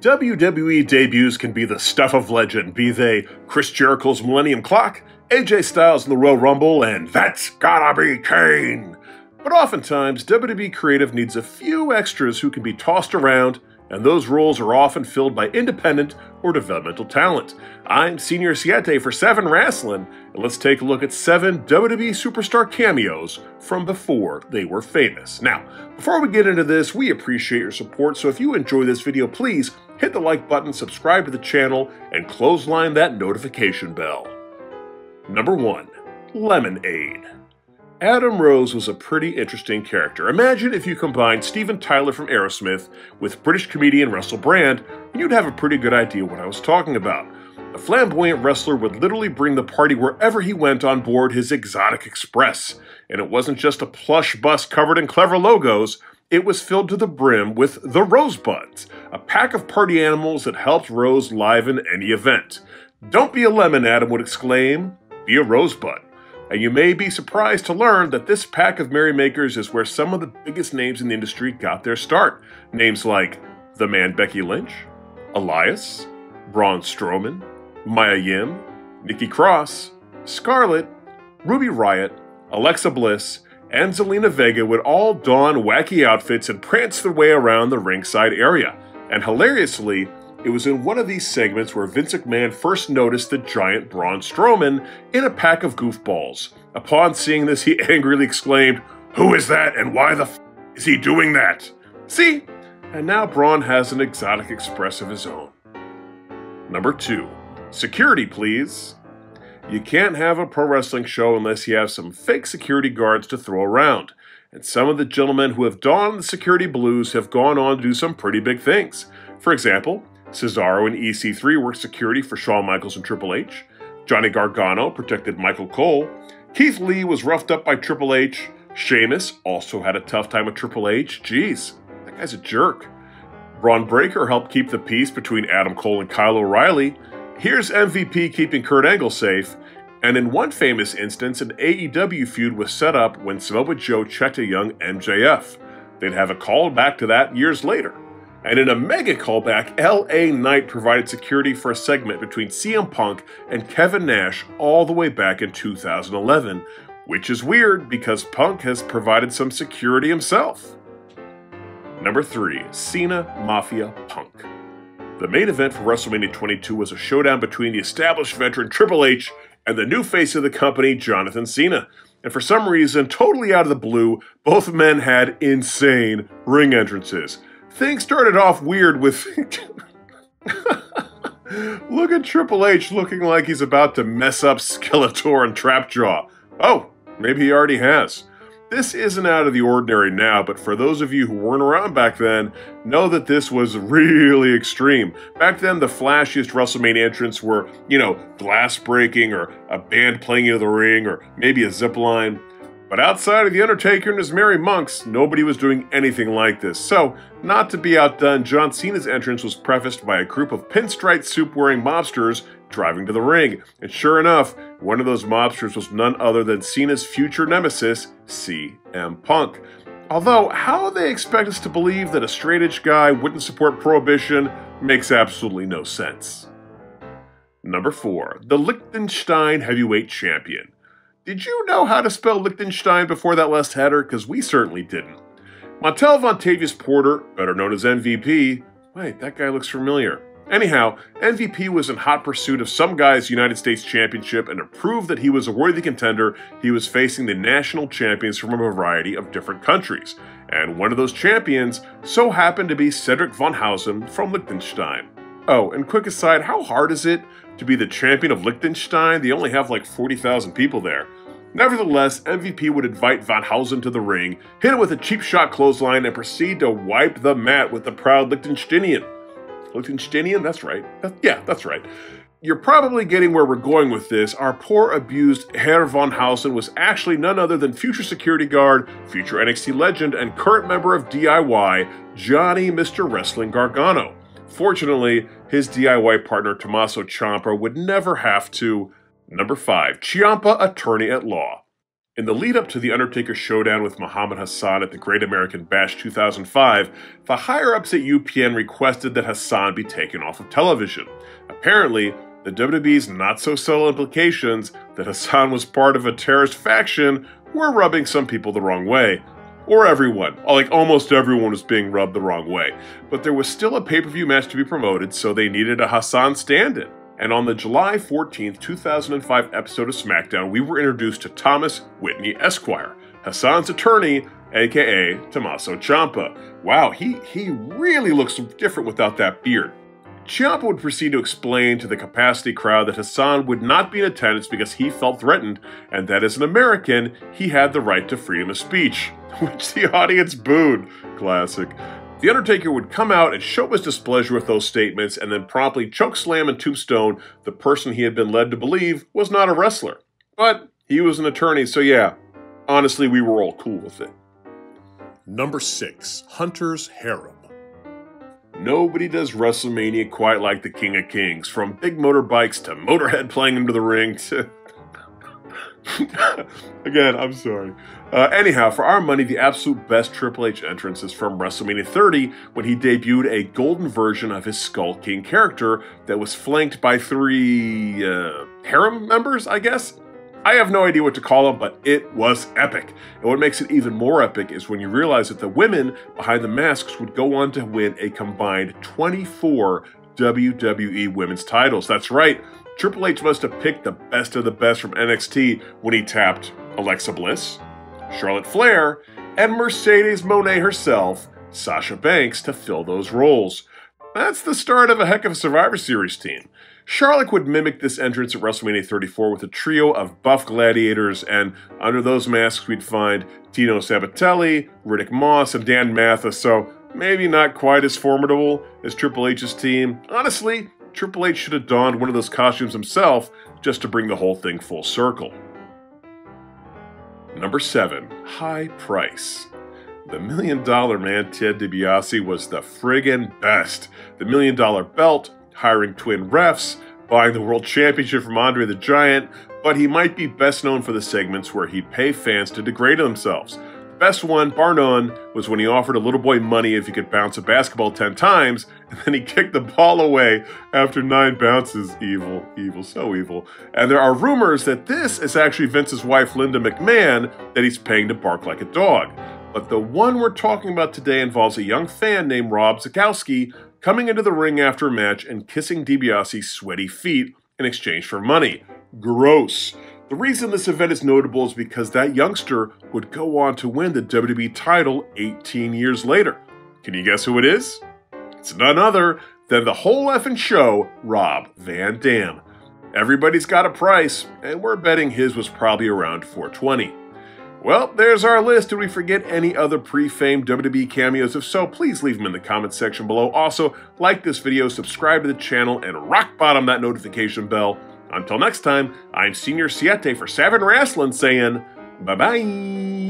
WWE debuts can be the stuff of legend, be they Chris Jericho's Millennium Clock, AJ Styles in the Royal Rumble, and that's gotta be Kane. But oftentimes, WWE creative needs a few extras who can be tossed around, and those roles are often filled by independent or developmental talent. I'm Senior Siete for 7 Wrestling, and let's take a look at 7 WWE superstar cameos from before they were famous. Now, before we get into this, we appreciate your support, so if you enjoy this video, please hit the like button, subscribe to the channel, and clothesline that notification bell. Number 1. Lemonade. Adam Rose was a pretty interesting character. Imagine if you combined Steven Tyler from Aerosmith with British comedian Russell Brand, and you'd have a pretty good idea what I was talking about. The flamboyant wrestler would literally bring the party wherever he went on board his exotic express. And it wasn't just a plush bus covered in clever logos, it was filled to the brim with the Rosebuds, a pack of party animals that helped Rose liven any event. "Don't be a lemon," Adam would exclaim, "be a rosebud." And you may be surprised to learn that this pack of merrymakers is where some of the biggest names in the industry got their start. Names like The Man Becky Lynch, Elias, Braun Strowman, Mia Yim, Nikki Cross, Scarlett, Ruby Riott, Alexa Bliss, and Zelina Vega would all don wacky outfits and prance their way around the ringside area. And hilariously, it was in one of these segments where Vince McMahon first noticed the giant Braun Strowman in a pack of goofballs. Upon seeing this, he angrily exclaimed, "Who is that and why the f is he doing that?" See? And now Braun has an exotic express of his own. Number 2. Security, please. You can't have a pro wrestling show unless you have some fake security guards to throw around. And some of the gentlemen who have donned the security blues have gone on to do some pretty big things. For example, Cesaro and EC3 worked security for Shawn Michaels and Triple H. Johnny Gargano protected Michael Cole. Keith Lee was roughed up by Triple H. Sheamus also had a tough time with Triple H. Jeez, that guy's a jerk. Braun Breaker helped keep the peace between Adam Cole and Kyle O'Reilly. Here's MVP keeping Kurt Angle safe. And in one famous instance, an AEW feud was set up when Samoa Joe checked a young MJF. They'd have a callback to that years later. And in a mega callback, LA Knight provided security for a segment between CM Punk and Kevin Nash all the way back in 2011, which is weird because Punk has provided some security himself. Number 3. Cena Mafia Punk. The main event for WrestleMania 22 was a showdown between the established veteran Triple H and the new face of the company, Jonathan Cena. And for some reason, totally out of the blue, both men had insane ring entrances. Things started off weird with look at Triple H looking like he's about to mess up Skeletor and Trapjaw. Oh, maybe he already has. This isn't out of the ordinary now, but for those of you who weren't around back then, know that this was really extreme. Back then, the flashiest WrestleMania entrants were, glass breaking or a band playing into the ring or maybe a zip line. But outside of The Undertaker and his merry monks, nobody was doing anything like this. So, not to be outdone, John Cena's entrance was prefaced by a group of pinstripe suit-wearing mobsters driving to the ring. And sure enough, one of those mobsters was none other than Cena's future nemesis, CM Punk. Although, how they expect us to believe that a straight-edge guy wouldn't support Prohibition makes absolutely no sense. Number 4. The Liechtenstein Heavyweight Champion. Did you know how to spell Liechtenstein before that last header? Because we certainly didn't. Montel Vontavious Porter, better known as MVP. Wait, that guy looks familiar. Anyhow, MVP was in hot pursuit of some guy's United States Championship, and to prove that he was a worthy contender, he was facing the national champions from a variety of different countries. And one of those champions so happened to be Cedric von Hausen from Liechtenstein. Oh, and quick aside, how hard is it to be the champion of Liechtenstein? They only have like 40,000 people there. Nevertheless, MVP would invite Van Hausen to the ring, hit him with a cheap shot clothesline, and proceed to wipe the mat with the proud Liechtensteinian. Liechtensteinian? That's right. That's right. You're probably getting where we're going with this. Our poor abused Herr Van Hausen was actually none other than future security guard, future NXT legend, and current member of DIY, Johnny Mr. Wrestling Gargano. Fortunately, his DIY partner Tommaso Ciampa would never have to. Number 5. Ciampa Attorney at Law. In the lead-up to The Undertaker's showdown with Muhammad Hassan at the Great American Bash 2005, the higher-ups at UPN requested that Hassan be taken off of television. Apparently, the WWE's not-so-subtle implications that Hassan was part of a terrorist faction were rubbing some people the wrong way. Or everyone. Like, almost everyone was being rubbed the wrong way. But there was still a pay-per-view match to be promoted, so they needed a Hassan stand-in. And on the July 14th, 2005 episode of SmackDown, we were introduced to Thomas Whitney Esquire, Hassan's attorney, aka Tommaso Ciampa. Wow, he really looks different without that beard. Ciampa would proceed to explain to the capacity crowd that Hassan would not be in attendance because he felt threatened, and that as an American, he had the right to freedom of speech, which the audience booed. Classic. The Undertaker would come out and show his displeasure with those statements and then promptly chokeslam and tombstone the person he had been led to believe was not a wrestler. But he was an attorney, so yeah, honestly, we were all cool with it. Number 6. Hunter's Harum. Nobody does WrestleMania quite like the King of Kings, from big motorbikes to Motorhead playing into the ring to... Again, I'm sorry. Anyhow, for our money, the absolute best Triple H entrance is from WrestleMania 30, when he debuted a golden version of his Skull King character that was flanked by 3 harem members, I guess? I have no idea what to call them, but it was epic. And what makes it even more epic is when you realize that the women behind the masks would go on to win a combined 24 WWE Women's titles. That's right. Triple H must have picked the best of the best from NXT when he tapped Alexa Bliss, Charlotte Flair, and Mercedes Moné herself, Sasha Banks, to fill those roles. That's the start of a heck of a Survivor Series team. Charlotte would mimic this entrance at WrestleMania 34 with a trio of buff gladiators, and under those masks we'd find Tino Sabatelli, Riddick Moss, and Dan Mathis, so maybe not quite as formidable as Triple H's team. Honestly, Triple H should have donned one of those costumes himself just to bring the whole thing full circle. Number 7. High Price. The $1 Million Man Ted DiBiase was the friggin' best. The $1 Million Belt, hiring twin refs, buying the World Championship from Andre the Giant, but he might be best known for the segments where he'd pay fans to degrade themselves. Best one, bar none, was when he offered a little boy money if he could bounce a basketball 10 times, and then he kicked the ball away after 9 bounces. Evil, evil, so evil. And there are rumors that this is actually Vince's wife, Linda McMahon, that he's paying to bark like a dog. But the one we're talking about today involves a young fan named Rob Zakowski coming into the ring after a match and kissing DiBiase's sweaty feet in exchange for money. Gross. The reason this event is notable is because that youngster would go on to win the WWE title 18 years later. Can you guess who it is? It's none other than the whole effing show, Rob Van Dam. Everybody's got a price, and we're betting his was probably around $420. Well, there's our list. Did we forget any other pre-famed WWE cameos? If so, please leave them in the comments section below. Also, like this video, subscribe to the channel, and rock bottom that notification bell. Until next time, I'm Senior Siete for Savin Wrestling saying bye-bye.